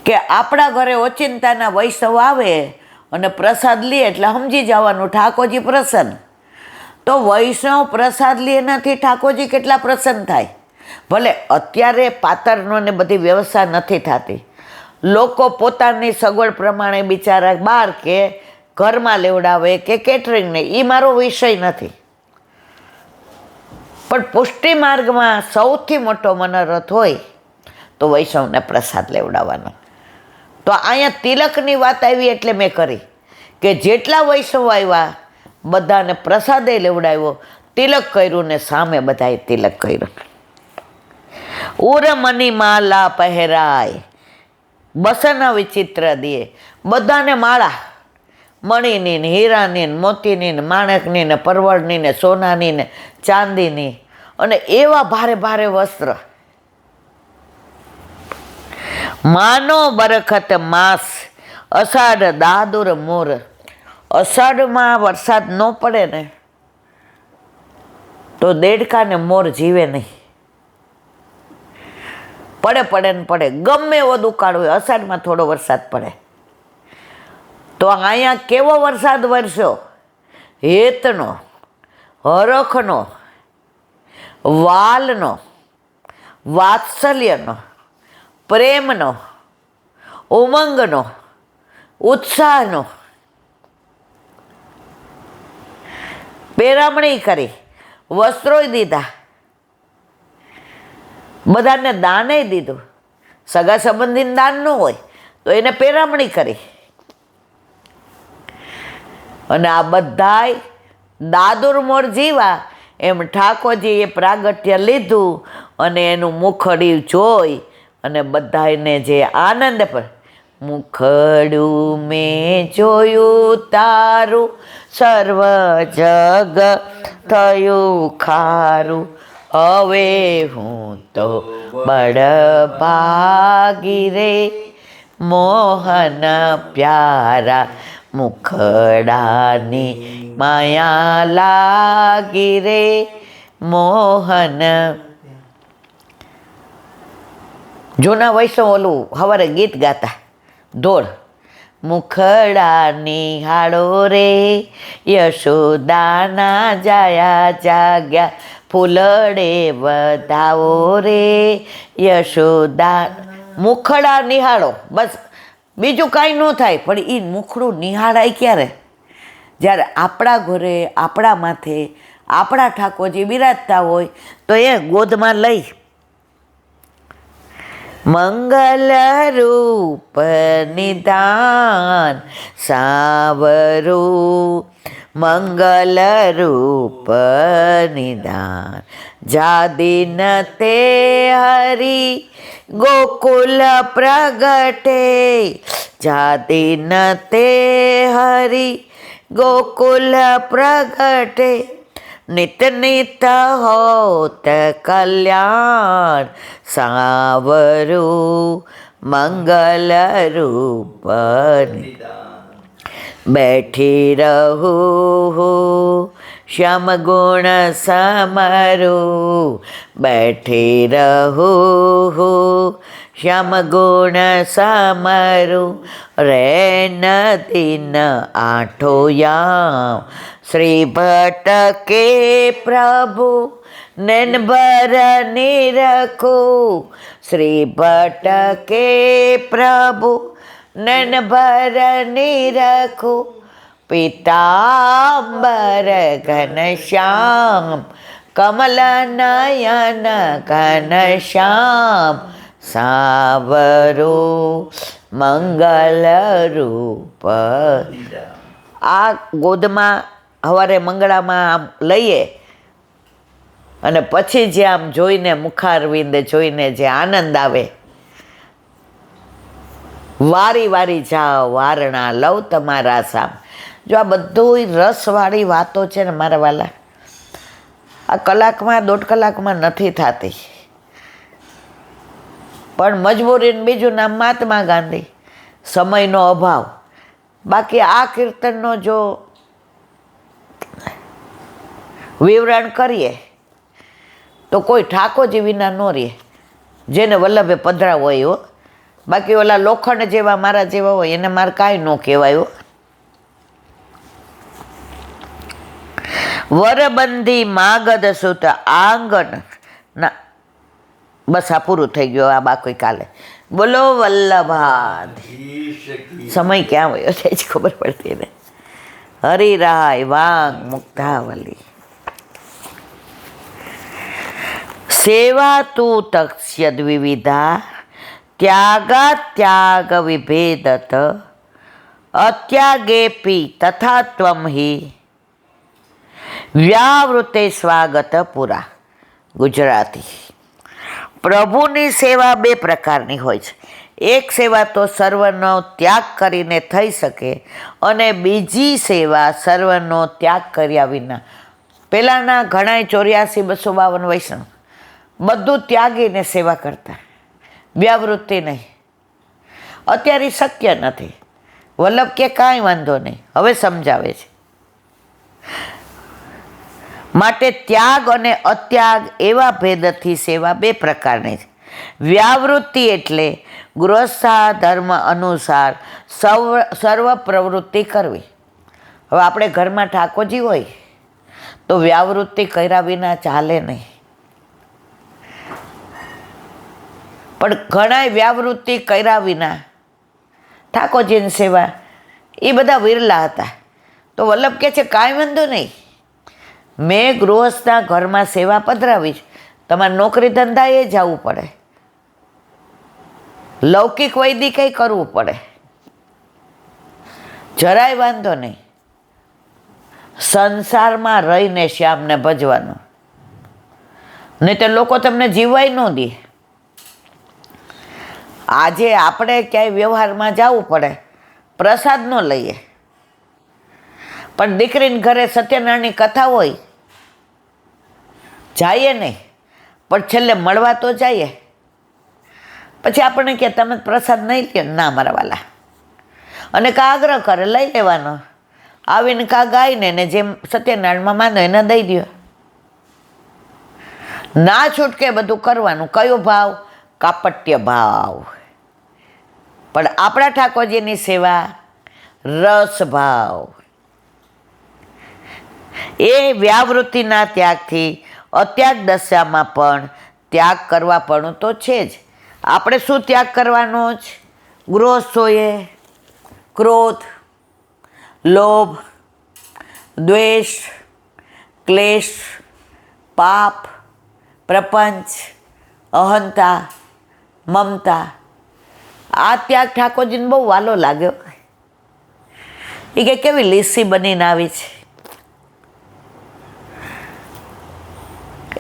કે આપણા ઘરે ઓચિંતાના વૈષ્ણવ આવે અને પ્રસાદ લે એટલે સમજી જવાનું ઠાકોરજી પ્રસન્ન. તો વૈષ્ણવ પ્રસાદ લે એનાથી ઠાકોરજી કેટલા પ્રસન્ન થાય. ભલે અત્યારે પાતરનો ને બધી વ્યવસ્થા નથી થતી, લોકો પોતાની સગવડ પ્રમાણે બિચારા બહાર કે ઘરમાં લેવડાવે કે કેટરિંગને, એ મારો વિષય નથી. પણ પુષ્ટિ માર્ગમાં સૌથી મોટો મનોરથ હોય તો વૈષ્ણવને પ્રસાદ લેવડાવવાનો. તો અહીંયા તિલકની વાત આવી એટલે મેં કરી કે જેટલા વૈષ્ણવ આવ્યા બધાને પ્રસાદે લેવડાવ્યો, તિલક કર્યું ને સામે બધાએ તિલક કર્યું. ઉરમની માલા પહેરાય બસન વિચિત્ર દે, બધાને માળા મણીની ને હીરાની ને મોતીની ને માણેકની ને પરવળની ને સોનાની ને ચાંદીની, અને એવા ભારે ભારે વસ્ત્ર. માનો બરખત માસ અષાઢ દાદુર મોર. અષાઢમાં વરસાદ ન પડે ને તો દેડકા ને મોર જીવે નહીં. પડે ને પડે, ગમે એવો દુકાળ હોય, અષાઢમાં થોડો વરસાદ પડે. તો અહીંયા કેવો વરસાદ વરસ્યો? હેતનો, હરખનો, વાલનો, વાત્સલ્યનો, પ્રેમનો, ઉમંગનો, ઉત્સાહનો. પેરામણી કરી, વસ્ત્રોય દીધા, બધાને દાને દીધું. સગા સંબંધીને દાન ન હોય તો એને પેરામણી કરી. અને આ બધાય દાદુર મોર જીવા એમ ઠાકોરજીએ પ્રાગટ્ય લીધું અને એનું મુખડ્યું જોઈ અને બધાને જે આનંદ પર, મુખડું મેં જોયું તારું સર્વ જગ થયું ખારું, હવે હું તો બળભાગી રે, મોહન પ્યારા મુખડાની માયા લાગી રે, મોહન. જૂના વૈષ્ણવ ઓલું સવારે ગીત ગાતા ધોળ, મુખડા નિહાળો રે યશોદાના જાયા જાગ્યા, ફૂલડે વધાવો રે યશોદા. મુખડા નિહાળો, બસ બીજું કાંઈ ન થાય. પણ એ મુખડું નિહાળાય ક્યારે? જ્યારે આપણા ઘરે આપણા માથે આપણા ઠાકોરજી બિરાજતા હોય તો એ ગોદમાં લઈ મંગલ રૂપ નિદાન સાવરું, મંગલ રૂપ નિદાન જાદિન તે હરી ગોકુલ પ્રગટે, જાદિન તે હરી ગોકુલ પ્રગટે, નિત નિત હોત કલ્યાણ સાવરું, મંગલ રૂપ બેઠી રહું શ્યામ ગુણ સમરું, બેઠી રહું શ્યામ ગુણ સમરું, રેન દિન આઠો યામ શ્રી ભટકે પ્રભુ, નૈન ભર નિરખું શ્રી ભટકે પ્રભુ, નૈન ભર નિરખું, પીતાંબર ઘનશ્યામ કમલ નયન ઘનશ્યામ સાવરું, મંગલ રૂપ. આ ગોદમાં સવારે મંગળામાં આમ લઈએ અને પછી જે આમ જોઈને મુખારવિંદ જોઈને જે આનંદ આવે, વારી વારી જાઓ વારણા લવ તમારા સામ. જો આ બધું રસવાળી વાતો છે ને મારા વાલા, આ કલાકમાં 1.5 કલાકમાં નથી થતી. પણ મજબૂરીને બીજું નામ મહાત્મા ગાંધી, સમયનો અભાવ. બાકી આ કીર્તનનો જો વિવરણ કરીએ તો કોઈ ઠાકોરજી વિના ન રહે. જેને વલ્લભે પધરા હોય હો, બાકી ઓલા લોખંડ જેવા મારા જેવા હોય એને મારે કાંઈ ન કહેવાય. વરબંધી માગધ સુત આંગણ ના, બસ આ પૂરું થઈ ગયું. આ બાકી કાલે બોલો વલ્લભાદ. સમય ક્યાં વયો છે જ ખબર પડતી ને. હરિરાય વાંગ મુક્તાવલી. સેવા તું તક્ષ્યદ વિવિધા ત્યાગા ત્યાગ વિભેદત અત્યાગેપી તથા ત્વમ હિ વ્યાવૃતે સ્વાગત પુરા. ગુજરાતી. પ્રભુની સેવા બે પ્રકારની હોય છે. એક સેવા તો સર્વનો ત્યાગ કરીને થઈ શકે અને બીજી સેવા સર્વનો ત્યાગ કર્યા વિના. પહેલાંના ઘણા 84-252 વૈષ્ણવ બધું ત્યાગીને સેવા કરતા, વ્યાવૃત્તિ નહીં. અત્યારે શક્ય નથી. વલ્લભ કે કાંઈ વાંધો નહીં, હવે સમજાવે છે. માટે ત્યાગ અને અત્યાગ એવા ભેદથી સેવા બે પ્રકારની છે. વ્યાવૃત્તિ એટલે ગૃહસ્થા ધર્મ અનુસાર સર્વ પ્રવૃત્તિ કરવી. હવે આપણે ઘરમાં ઠાકોરજી હોય તો વ્યાવૃત્તિ કર્યા વિના ચાલે નહીં. પણ ઘણાય વ્યાવૃત્તિ કર્યા વિના ઠાકોરજીની સેવા એ બધા વિરલા હતા. તો વલ્લભ કહે છે કાંઈ વાંધો નહીં, મેં ગૃહસ્થના ઘરમાં સેવા પધરાવી છે. તમારે નોકરી ધંધાએ જવું પડે, લૌકિક વૈદિક કરવું પડે, જરાય વાંધો નહીં. સંસારમાં રહીને શ્યામને ભજવાનો, નહીં તો લોકો તમને જીવવાય ન દે. આજે આપણે ક્યાંય વ્યવહારમાં જવું પડે, પ્રસાદ ન લઈએ, પણ દીકરીને ઘરે સત્યનારાયણની કથા હોય જઈએ નહીં, પણ છેલ્લે મળવા તો જઈએ. પછી આપણને કહે તમે પ્રસાદ નહીં લ્યો, ના મારા વાલા, અને કા આગ્રહ કરે લઈ લેવાનો. આવીને કા ગાયને ને જેમ સત્યનારાયણમાં માનો એને દઈ દો. ના છૂટકે બધું કરવાનું. કયો ભાવ? કાપટ્ય ભાવ. પણ આપણા ઠાકોરજીની સેવા રસ ભાવ. એ વ્યાવૃત્તિના ત્યાગથી અત્યાગ દશામાં પણ ત્યાગ કરવા પણ તો છે જ. આપણે શું ત્યાગ કરવાનો જ? ગૃહસ્થોએ ક્રોધ, લોભ, દ્વેષ, ક્લેશ, પાપ, પ્રપંચ, અહંતા, મમતા. આ ત્યાગ ઠાકોરજીને બહુ વાલો લાગ્યો. એ કે કેવી લીસી બનીને આવી છે.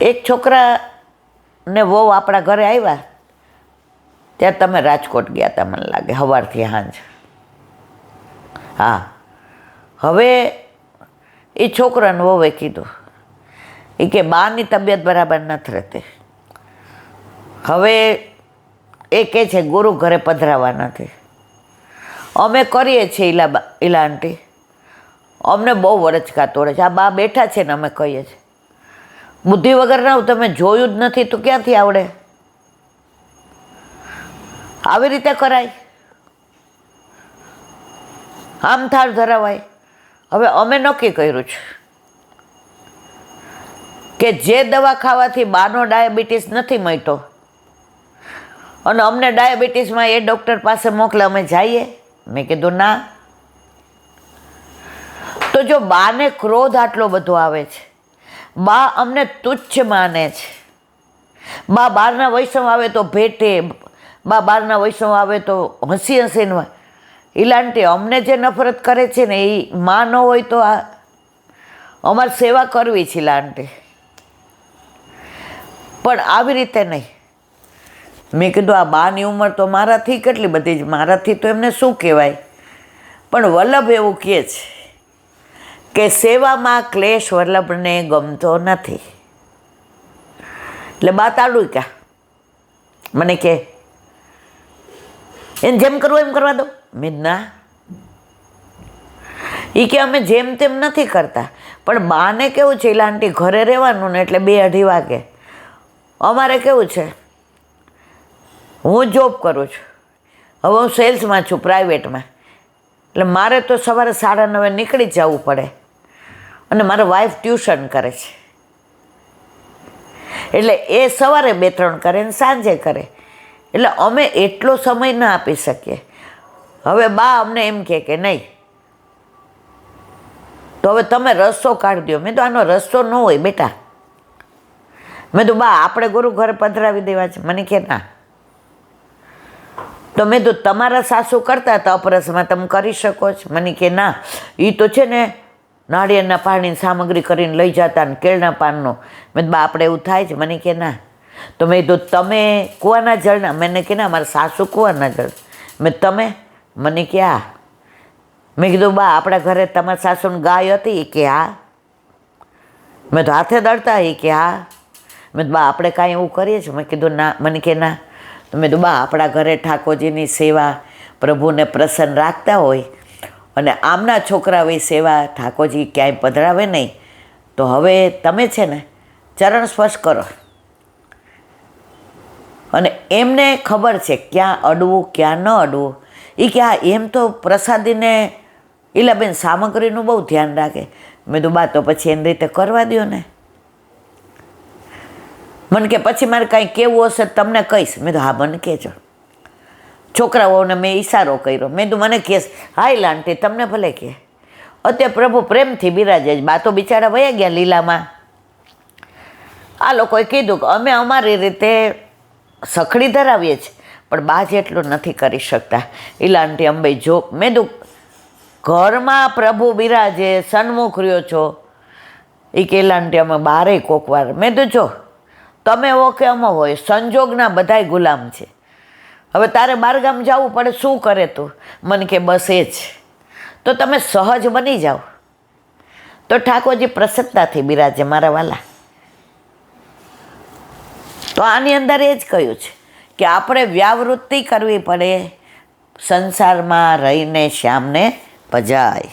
એક છોકરાને વહુ આપણા ઘરે આવ્યા ત્યારે તમે રાજકોટ ગયા હતા મને લાગે, સવારથી સાંજ. હા, હવે એ છોકરાને વહુએ કીધું એ કે બાની તબિયત બરાબર નથી રહેતી. હવે એ કહે છે ગુરુ ઘરે પધરાવા નથી. અમે કરીએ છીએ ઈલા આંટી, અમને બહુ વરચકા તોડે છે. આ બા બેઠા છે ને અમે કહીએ છીએ બુદ્ધિ વગરના તમે જોયું જ નથી તો ક્યાંથી આવડે? આવી રીતે કરાય? આમ થાળ ધરાવાય? હવે અમે નક્કી કર્યું છે કે જે દવા ખાવાથી બાનો ડાયાબિટીસ નથી મટ્યો અને અમને ડાયાબિટીસમાં એ ડૉક્ટર પાસે મોકલે, અમે જઈએ? મેં કીધું ના. તો જો બાને ક્રોધ આટલો બધો આવે છે, બા અમને તુચ્છ માને છે, બા બહારના વૈષ્ણવ આવે તો ભેટે, બા બહારના વૈષ્ણવ આવે તો હસી હસીને, ઈલાંટી અમને જે નફરત કરે છે ને એ માં ન હોય તો આ અમારે સેવા કરવી છે ઈલાંટી, પણ આવી રીતે નહીં. મેં કીધું આ બાની ઉંમર તો મારાથી કેટલી બધી જ, મારાથી તો એમને શું કહેવાય. પણ વલ્લભ એવું કહે છે કે સેવામાં ક્લેશ વલ્લભને ગમતો નથી. એટલે બા તાળું કા મને કે એને જેમ કરવું એમ કરવા દો. મેં ના. એ કે અમે જેમ તેમ નથી કરતા, પણ બાને કેવું છે આંટી ઘરે રહેવાનું ને એટલે 2-2:30 વાગે. અમારે કેવું છે હું જોબ કરું છું, હવે હું સેલ્સમાં છું પ્રાઇવેટમાં, એટલે મારે તો સવારે 9:30 નીકળી જ જવું પડે, અને મારા વાઈફ ટ્યુશન કરે છે, એટલે એ સવારે 2-3 કરે ને સાંજે કરે, એટલે અમે એટલો સમય ના આપી શકીએ. હવે બા અમને એમ કે નહીં, તો હવે તમે રસ્તો કાઢી દો. મેં તો આનો રસ્તો ન હોય બેટા. મેં તો બા આપણે ગુરુ ઘરે પધરાવી દેવા છે. મને કે ના. તો મેં તો તમારા સાસુ કરતા હતા અપરસમાં, તમે કરી શકો છો? મને કે ના, એ તો છે ને નાળિયેરના પાણીની સામગ્રી કરીને લઈ જતા ને કેળના પાનનો. મેં બા આપણે એવું થાય છે? મને કે ના. તો મેં તો તમે કૂવાના જળના? મને કે ના, મારા સાસુ કૂવાના જળ. મેં તમે? મને કે હા. મેં કીધું બા આપણા ઘરે તમારા સાસુની ગાય હતી? એ કે હા. મેં તો હાથે દળતા? એ કે હા. મેં બા આપણે કાંઈ એવું કરીએ છીએ? મેં કીધું ના. મને કે ના. તો મેં તો બા આપણા ઘરે ઠાકોરજીની સેવા, પ્રભુને પ્રસન્ન રાખતા હોય, અને આમના છોકરાઓની સેવા ઠાકોરજી ક્યાંય પધરાવે નહીં, તો હવે તમે છે ને ચરણ સ્પર્શ કરો. અને એમને ખબર છે ક્યાં અડવું ક્યાં ન અડવું. એ કે હા, એમ તો પ્રસાદીને ઈલાબેન સામગ્રીનું બહુ ધ્યાન રાખે. મેં તો બા તો પછી એની રીતે કરવા દો ને. મને કે પછી મારે કાંઈ કહેવું હશે તમને કહીશ. મેં તો હા મને કહેજો. છોકરાઓને મેં ઈશારો કર્યો. મેં તો મને કહેશ હાય લાંટી તમને ભલે કહે. અત્યારે પ્રભુ પ્રેમથી બિરાજે. બા તો બિચારા વયા ગયા લીલામાં. આ લોકોએ કીધું કે અમે અમારી રીતે સખડી ધરાવીએ છીએ, પણ બા જેટલું નથી કરી શકતા. ઈલાંટી અંબે જો મેં તો ઘરમાં પ્રભુ બિરાજે, સન્મુખ રહ્યો છો. એ કે ઈલાંટી અમે બારે કોકવાર. મેં તો જો તમે હો કે અમે હોય, સંજોગના બધાય ગુલામ છે. હવે તારે બહારગામ જવું પડે, શું કરે તું? મને કે બસ એ જ. તો તમે સહજ બની જાઓ, તો ઠાકોરજી પ્રસન્નતાથી બિરાજે મારા વાલા. તો આની અંદર એ જ કહ્યું છે કે આપણે વ્યાવૃત્તિ કરવી પડે, સંસારમાં રહીને શ્યામને ભજાય.